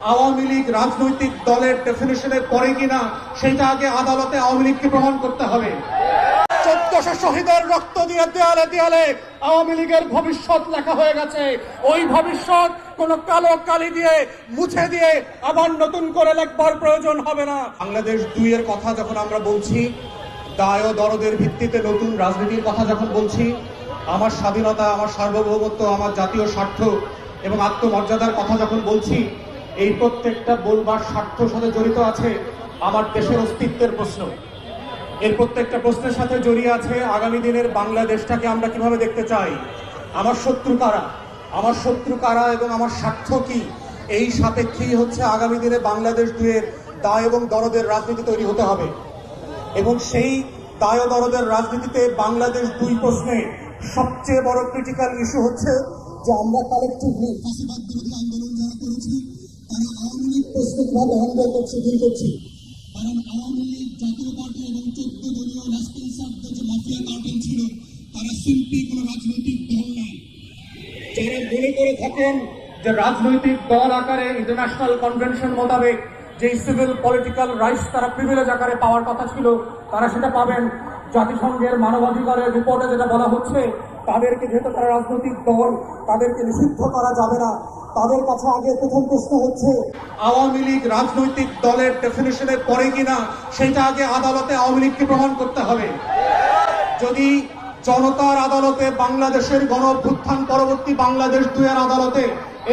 আওয়ামী লীগ রাজনৈতিক দলের ডেফিনিশনের পরে কিনা সেটা আগে আদালতে আওয়ামী লীগকে প্রমাণ করতে হবে। 1400 শহীদের রক্ত দিয়ে দেয়ালে দেয়ালে আওয়ামী লীগের ভবিষ্যৎ লেখা হয়ে গেছে। ওই ভবিষ্যৎ কোন কালো কালি দিয়ে মুছে দিয়ে আবার নতুন করে লেখবার প্রয়োজন হবে না। বাংলাদেশ 2 এর কথা যখন আমরা বলছি, দায় ও দরদের ভিত্তিতে নতুন রাজনীতির কথা যখন বলছি, আমার স্বাধীনতা, আমার সার্বভৌমত্ব, আমার জাতীয় স্বার্থ এবং আত্মমর্যাদার কথা যখন বলছি, এই প্রত্যেকটা বলবার স্বার্থের সাথে জড়িত আছে আমার দেশের অস্তিত্বের প্রশ্ন। এর প্রত্যেকটা প্রশ্নের সাথে জড়িয়ে আছে আগামী দিনের বাংলাদেশটাকে আমরা কিভাবে দেখতে চাই, আমার শত্রু কারা এবং আমার স্বার্থ কি। এই সাপেক্ষেই হচ্ছে আগামী দিনে বাংলাদেশ 2 এর দায় এবং দরদের রাজনীতি তৈরি হতে হবে। এবং সেই দায় ও দরদের রাজনীতিতে বাংলাদেশ 2 প্রশ্নে সবচেয়ে বড় ক্রিটিক্যাল ইস্যু হচ্ছে যে আমরা কালেকটিভলি ফাঁসিবাদ বিরোধী আন্দোলন যারা করেছি তারা আওয়ামী লীগ প্রশ্ন কিভাবে হ্যান্ডেল করছে, ডিল করছি। কারণ আওয়ামী লীগ জাতীয় পার্টি এবং 14 দলীয় রেসপন্সারদের যে মাফিয়া কার্টেল ছিল তারা সিম্পলি কোনো রাজনৈতিক দল নয়। যারা মনে করে থাকেন যে রাজনৈতিক দল আকারে ইন্টারন্যাশনাল কনভেনশন মোতাবেক যে সিভিল পলিটিক্যাল রাইটস তারা প্রিভিলেজ আকারে পাওয়ার কথা ছিল তারা সেটা পাবেন। জাতিসংঘের মানবাধিকারের রিপোর্টে যেটা বলা হচ্ছে, তাদেরকে যেহেতু তারা রাজনৈতিক দল, তাদেরকে নিষিদ্ধ করা যাবে না। তাদের কাছে আগে প্রথম প্রশ্ন হচ্ছে আওয়ামী লীগ রাজনৈতিক দলের ডেফিনিশনের পরে কিনা সেটা আগে আদালতে আওয়ামী লীগকে প্রমাণ করতে হবে। যদি জনতার আদালতে, বাংলাদেশের গণ অভ্যুত্থান পরবর্তী বাংলাদেশ 2 এর আদালতে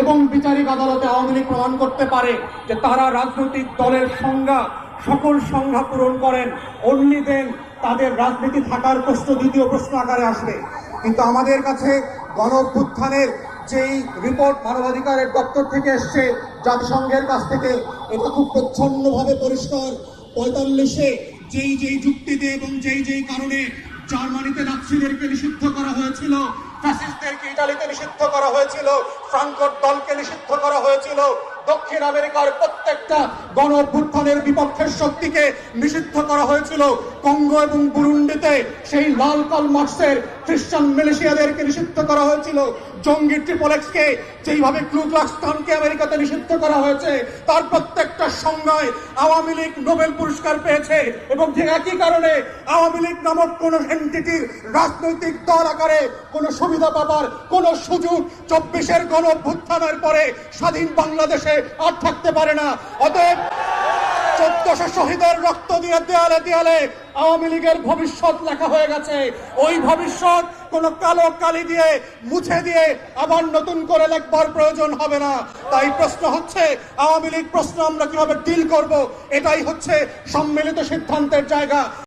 এবং বিচারিক আদালতে আওয়ামী লীগ প্রমাণ করতে পারে যে তারা রাজনৈতিক দলের সংজ্ঞা, সকল সংজ্ঞা পূরণ করেন, অনলি দেন তাদের রাজনীতি থাকার প্রশ্ন দ্বিতীয় প্রশ্ন আকারে আসবে। কিন্তু আমাদের কাছে গণ অভ্যুত্থানের যেই রিপোর্ট মানবাধিকারের দপ্তর থেকে এসছে, জাতিসংঘের কাছ থেকে, এটা খুব প্রচ্ছন্নভাবে পরিষ্কার। 45-এ যেই যুক্তিতে এবং যেই কারণে জার্মানিতে নাৎসিদেরকে নিষিদ্ধ করা হয়েছিল, ফ্যাসিস্টদেরকে ইতালিতে নিষিদ্ধ করা হয়েছিল, ফ্রাঙ্কোর দলকে নিষিদ্ধ করা হয়েছিল, দক্ষিণ আমেরিকার প্রত্যেকটা গণ অভ্যুত্থানের বিপক্ষের শক্তিকে নিষিদ্ধ করা হয়েছিল, কঙ্গো এবং বুরুন্ডিতে সেই লাল কলমার্সের খ্রিস্টান মিলিশিয়াদেরকে নিষিদ্ধ করা হয়েছিল, জঙ্গি ট্রিপলেক্সকে যেইভাবে ক্লু ক্লাক্স ক্লানকে আমেরিকাতে নিষিদ্ধ করা হয়েছে, তার প্রত্যেকটা সংজ্ঞায় আওয়ামী লীগ নোবেল পুরস্কার পেয়েছে। এবং ঠিক একই কারণে আওয়ামী লীগ নামক কোন এন্টিটির রাজনৈতিক দল আকারে কোন সুবিধা পাবার কোন সুযোগ 24-এর গণ অভ্যুত্থানের পরে স্বাধীন বাংলাদেশে আর থাকতে পারে না। অতএব 1400 শহীদের রক্ত দিয়ে দেয়ালে দেয়ালে আওয়ামী লীগের ভবিষ্যৎ লেখা হয়ে গেছে। ওই ভবিষ্যৎ কোন কালো কালি দিয়ে মুছে দিয়ে আবার নতুন করে লেখবার প্রয়োজন হবে না। তাই প্রশ্ন হচ্ছে আওয়ামী লীগ প্রশ্ন আমরা কিভাবে ডিল করব, এটাই হচ্ছে সম্মিলিত সিদ্ধান্তের জায়গা।